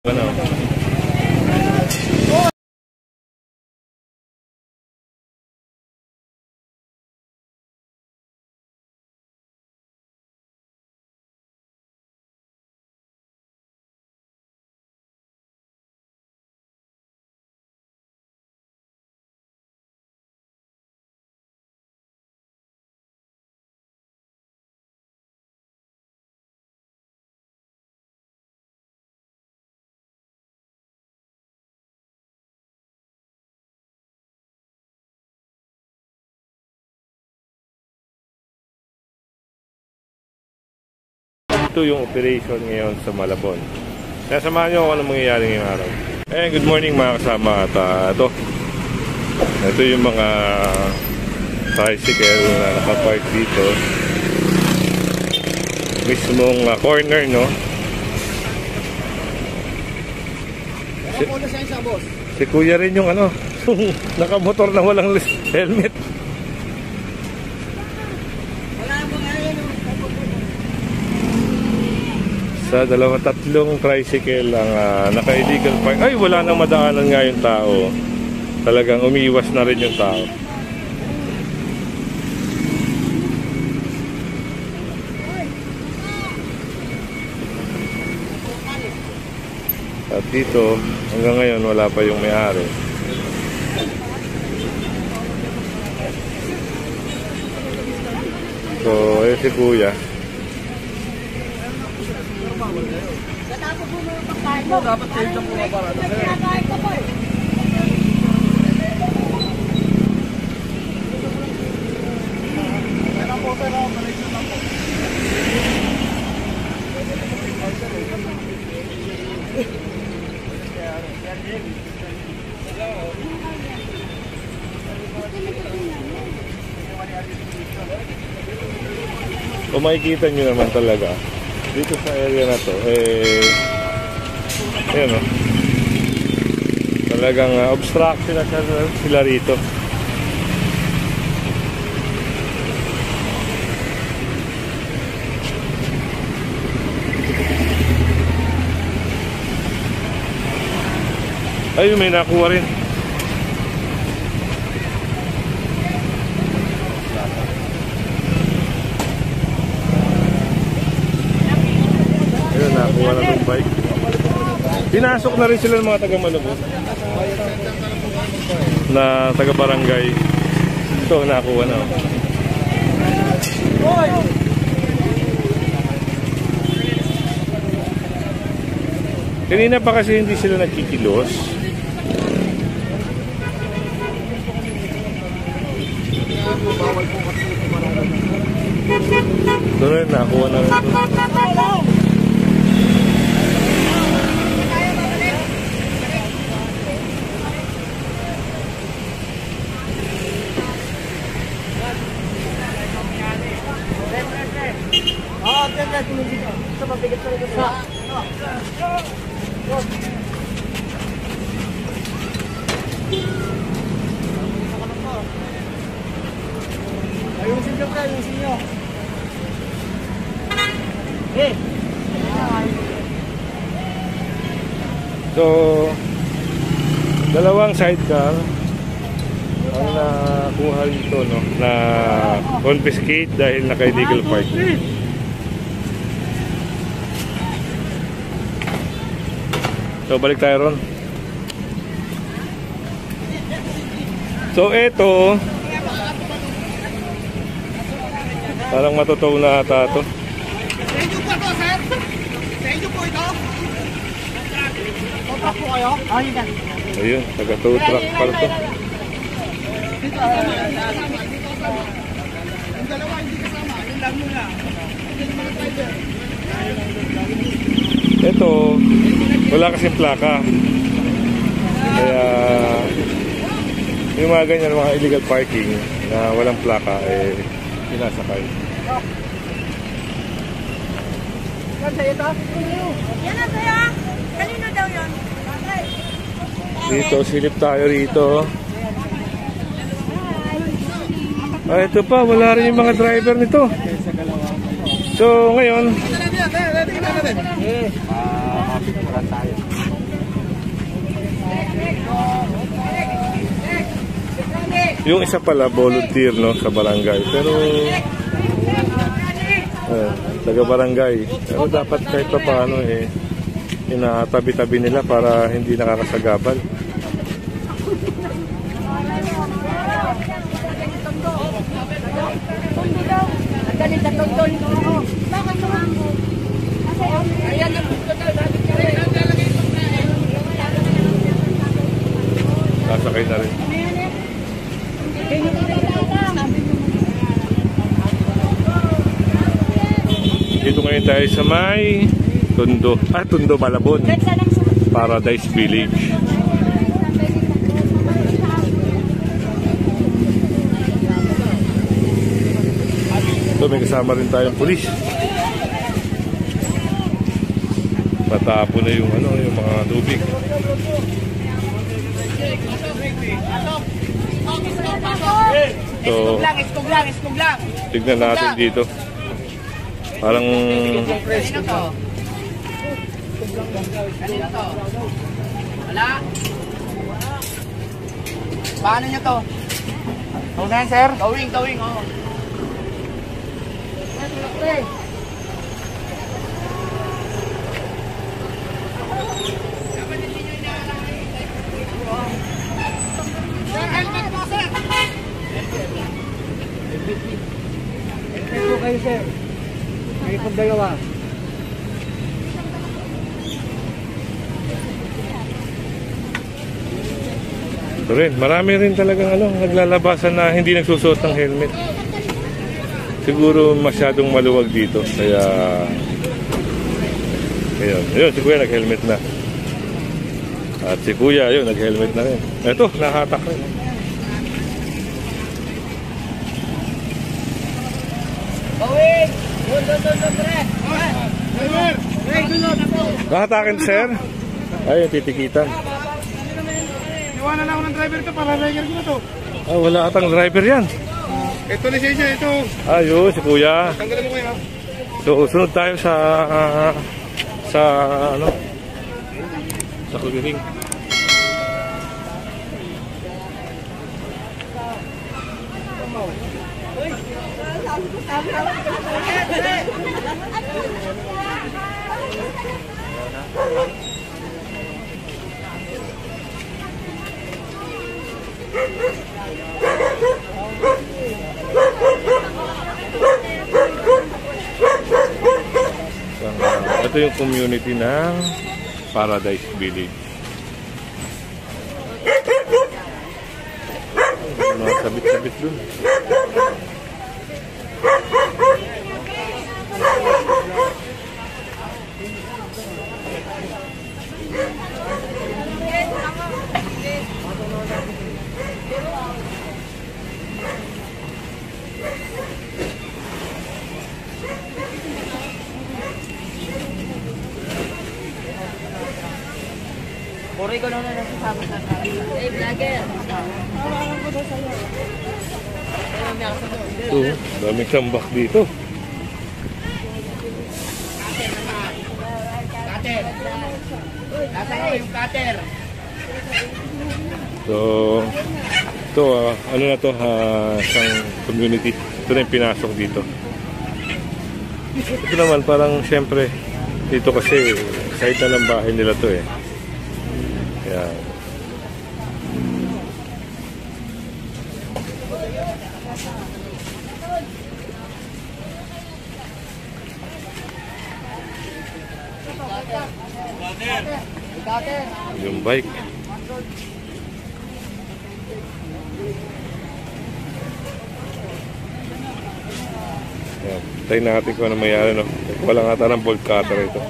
Ano? Ito yung operation ngayon sa Malabon. Kaya samahan nyo ako anong mangyayari ngayong araw. Good morning mga kasama. At ito yung mga tricycle na nakapark dito. Mismong corner, no? Si kuya rin yung ano, nakamotor na walang helmet. Sa tatlong tricycle ang naka-illegal park. Ay, wala nang madaanan nga yung tao. Talagang umiiwas na rin yung tao. At dito, hanggang ngayon wala pa yung may-ari. So, si kuya. Dapat kayo dyan mga parada. Kung makikita nyo naman talaga dito sa area na to, ayan o, talagang obstruction na sila rito. Ayun, may nakuha rin. Ayun, nakuha na ng bike. Pinasok na rin sila ng mga taga-Malabon na taga-barangay. Ito, nakuha na. Kanina pa kasi hindi sila nagkikilos. Ito rin, nakuha na rin ito. Sa mabigat sa rin sa ayusin nyo ka, ayusin nyo. So, dalawang sidecar ang nakuha dito, no, na confiscate dahil naka-illegal park. So, balik tayo ron. So, eto, parang matutuw na ata ito. Sa inyo po ito, sir? Sa inyo po ito? Tow truck po kayo? Ayun, taga-tow truck pala ito. Yung dalawa hindi kasama, yung lang muna. Ito, wala kasing plaka. Kaya yung mga ganyan, mga illegal parking na walang plaka, pinasakay. Yan sa'yo ito? Yan na sa'yo. Kanino daw yun? Dito, silip tayo rito. Ito pa, wala rin yung mga driver nito. So, ngayon, Yung isa pala, volunteer, no, sa barangay. Pero, taga barangay. Pero dapat kahit pa paano, inatabi-tabi nila para hindi nakakasagabal. Sasakay na rin. Dito ngayon tayo sa may Tondo Malabon, Paradise Village. So may kasama rin tayong pulis. Matapo na yung yung mga tubig. So, Iskog lang. tignan natin dito. Parang Kanino to? Wala? Paano nyo to? Tawing na yan, sir? Tawing, oo. Sir, helmet po, sir! Ito kayo, sir. May pagdalawa. ito rin. Marami rin talagang naglalabasan na hindi nagsusuot ng helmet. Siguro masyadong maluwag dito. Kaya ayun, si Kuya nag-helmet na. At si Kuya, ayun, nag-helmet na rin. Ito, nahatak rin. Tawing! Doon, pre! Nahatakin, sir? Ayun, titikitan. Iwanan na ako ng driver ito para rider ko na to. Wala atang driver yan. Ito lisensya, ito. Ayun, si Kuya. Tanggalin mo kayo. So, sunod tayo sa Kuliring. Ito yung community ng Paradise Village. Mga sabit-sabit dun. Puri ko na nasasama sa kanya. Hey, vlogger! Ito, daming tambak dito. Cutter! Nasaan mo yung cutter? So, ito, ano na to, isang community. Ito na yung pinasok dito. Ito naman, parang syempre, dito kasi, side na ng bahay nila to eh. Kaya, yung bike. Ayan, tayo natin kung ano mayari, no? Walang ata ng bolt cutter ito.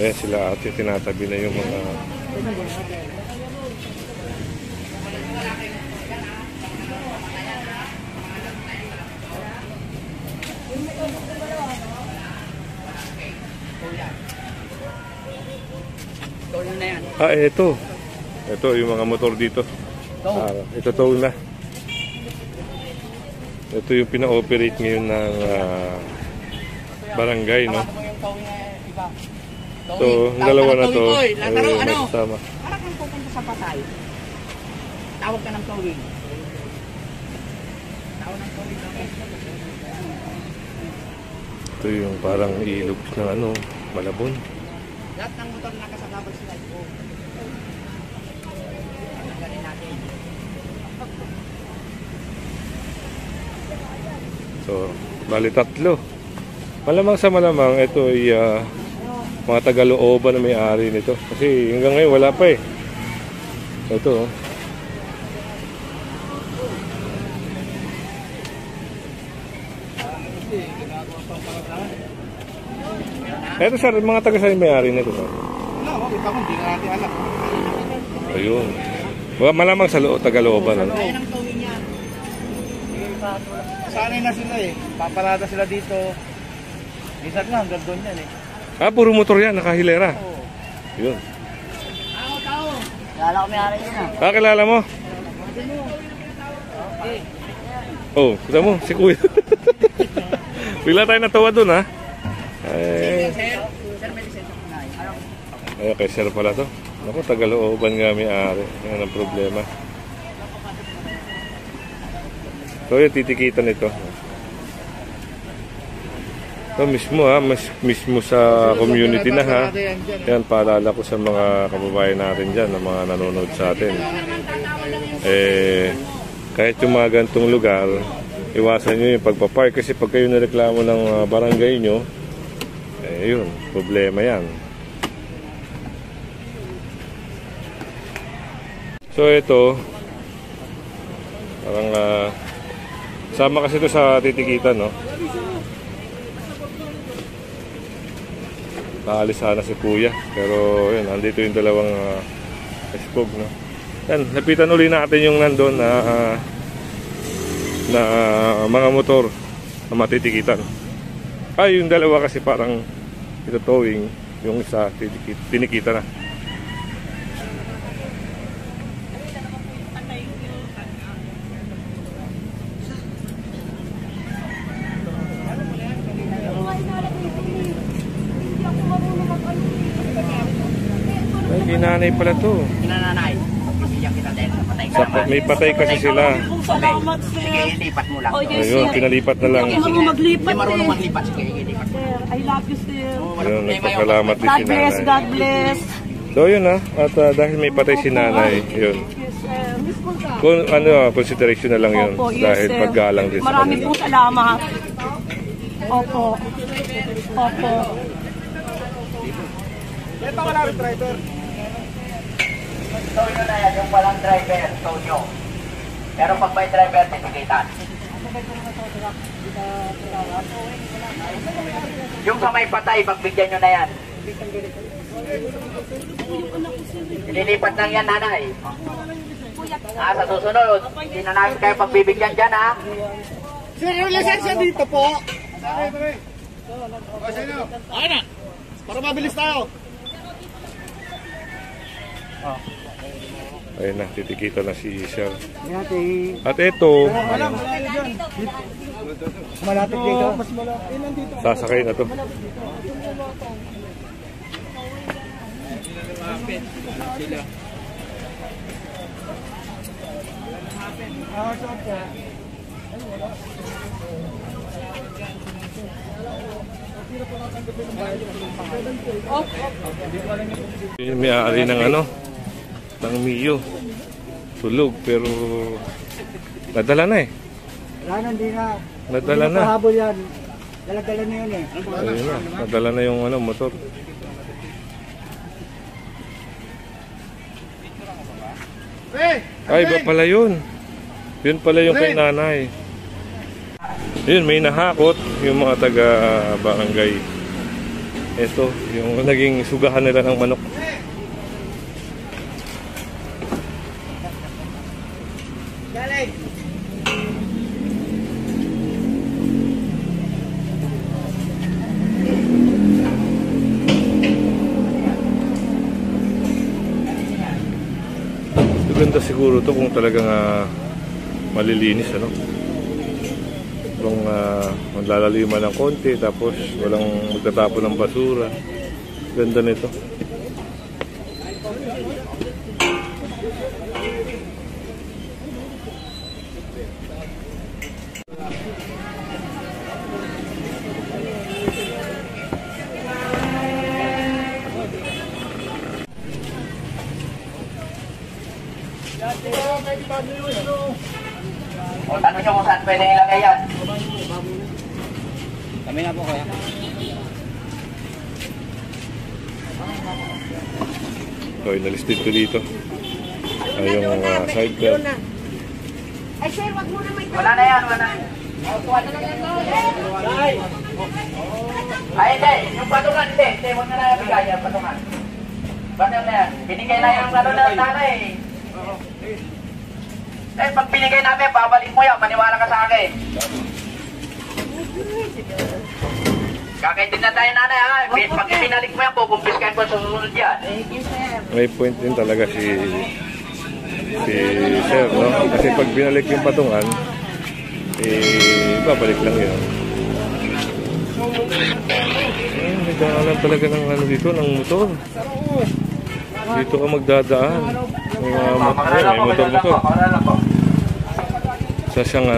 Ayan sila ate, tinatabi na yung mga Toyo na yan. ito. Ito yung mga motor dito. Ito tow na. Ito yung pina-operate ngayon ng barangay, no? So, dalawa na to. Lataro, ano? Sama. Parang kang pupunta sa Pasay. Tawag ka ng towing. Ito yung parang ilog ng ano, Malabon. Lahat ng motor na kasagabal sila ito. Galing natin. So, bali tatlo. Malamang sa malamang, ito ay mga taga-looban na may-ari nito. Kasi hanggang ngayon wala pa eh. Ito oh. Ito sir, mga taga saan may-ari nito sir? Wala, kita ko, hindi nga natin alam. Ayun. Malamang sa taga-looban. Ano? Kaya ng towing yan. Sanay na sila eh. Paparada sila dito. Minsan nga, hanggang doon yan eh. Ah, puro motor yan, nakahilera. Oo. Yun. Tao! Lala ko may-ari yun ah. Ah, kilala mo? Oh, kita mo, si Kuya. Bigla tayo natawa dun ha. Sir, may lisensya ko na eh. Ay, kay sir pala to. Naku, taga-looban nga may-ari. Yan ang problema. So, yung titikitan nito. So, mismo ha, mismo sa community na ha. Yan, paalala ko sa mga kababayan natin dyan, na mga nanonood sa atin. Kahit yung mga gantong lugar, iwasan nyo yung pagpapark. Kasi pag kayo nareklamo ng barangay nyo, yun, problema yan. So, ito, parang sama kasi ito sa titikitan, no? Naalis sana si Kuya, pero yun, andito yung dalawang ispog, no? Yan, lapitan uli natin yung nandun na mga motor na matitikitan. Ay, yung dalawa kasi parang ito towing, yung isa tinikita na. Ay, ginanay pala to. Kinananay. Bibigyan kita dahil sa patay ka naman. May patay kasi sila. Salamat, Sige, sir. ilipat mo lang. Oh, yes, Ayun, sir. pinalipat na lang. Hindi marunong maglipat, Hindi marunong sir. maglipat. Sige, ilipat mo. Sir, I love you, sir. Ayun, nagpasalamat din God si bless, nanay. God bless. So yun ha, at dahil may patay si nanay, yun. Yes, sir. Miss po ka. Kung ano, consideration na lang yun. Opo, yes, Dahil sir. paggalang din sa Marami kanila. po salamat. Opo. Opo. Ito wala rin driver. So yun na yan, yung walang driver, so nyo. Pero pag may driver, titikitan. Yung sa may patay, pagbigyan nyo na yan. Ililipat lang yan, nanay. Sa susunod, hindi na namin kayo pagbibigyan dyan, ha? Sir, yung lisensya dito po. Ayun na. Para mabilis tayo. Ayun na, titikita na si Sir. At ito, Malapit dito. Mas malapit. Nandito. sasakay na to. Yung may-ari ng ano, ng Mio. Tulog, pero nadala na eh. Wala na, hindi na. Nadala na. Pahabol yan. Dala-dala na yun eh. Ayun na, nadala na yung ano, motor. Ay, iba pala yun. Yun pala yung kay nanay. Yun, may nahakot yung mga taga-barangay. Ito, yung naging sugahan nila ng manok. Ganda siguro to kung talagang malilinis, ano? Kung maglalaliman ng konti, tapos walang magtatapon ng basura. Ganda nito. O, tanong nyo kung saan pwede ilagay yan. Kami na po kaya. So, inalisted ko dito. Ay, yung side belt. Ay, sir, wag mo na may Wala na yan, wala na. Ay, hindi. Yung patungan, hindi. Hindi, huwag na lang bigay yan, patungan. Patungan na yan. Binigay na yung ano na nanay. Eh, pag binigay namin, babalik mo yan. Maniwala ka sa akin. Kakaintin na tayo nanay ha. Pag pinalik mo yan, kukumpiskan ko sa susunod yan. May point din talaga si Sir, no? Kasi pag binalik yung patungan, babalik lang yun. May daanan talaga ng ano dito, ng motor. Dito ka magdadaan. May mga motor. Isa siyang